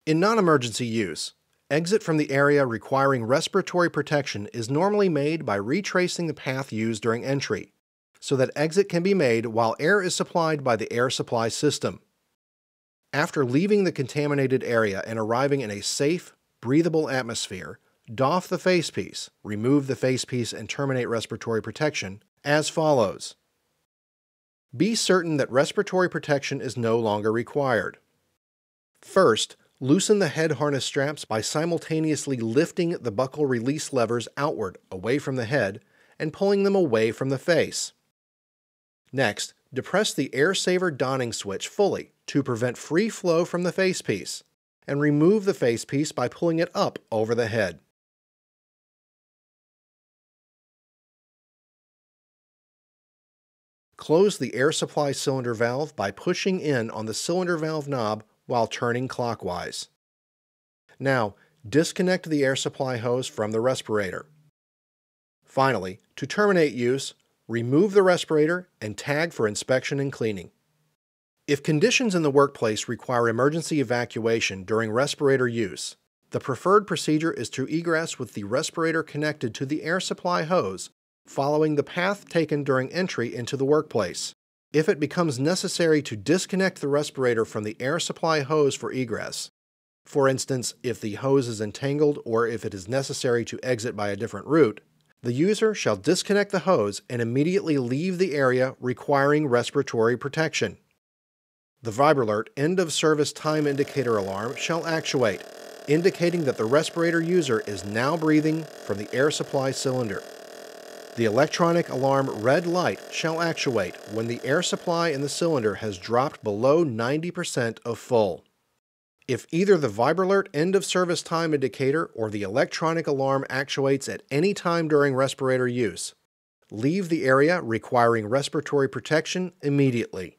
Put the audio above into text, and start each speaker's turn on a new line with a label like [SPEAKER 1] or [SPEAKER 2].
[SPEAKER 1] In non-emergency use, exit from the area requiring respiratory protection is normally made by retracing the path used during entry, so that exit can be made while air is supplied by the air supply system. After leaving the contaminated area and arriving in a safe, breathable atmosphere, doff the facepiece, remove the facepiece, and terminate respiratory protection as follows. Be certain that respiratory protection is no longer required. First, loosen the head harness straps by simultaneously lifting the buckle release levers outward away from the head and pulling them away from the face. Next, depress the air saver donning switch fully to prevent free flow from the facepiece, and remove the facepiece by pulling it up over the head. Close the air supply cylinder valve by pushing in on the cylinder valve knob while turning clockwise. Now, disconnect the air supply hose from the respirator. Finally, to terminate use, remove the respirator and tag for inspection and cleaning. If conditions in the workplace require emergency evacuation during respirator use, the preferred procedure is to egress with the respirator connected to the air supply hose, following the path taken during entry into the workplace. If it becomes necessary to disconnect the respirator from the air supply hose for egress, for instance, if the hose is entangled or if it is necessary to exit by a different route, the user shall disconnect the hose and immediately leave the area requiring respiratory protection. The VibraLert end-of-service time indicator alarm shall actuate, indicating that the respirator user is now breathing from the air supply cylinder. The electronic alarm red light shall actuate when the air supply in the cylinder has dropped below 90% of full. If either the VibraLert end-of-service time indicator or the electronic alarm actuates at any time during respirator use, leave the area requiring respiratory protection immediately.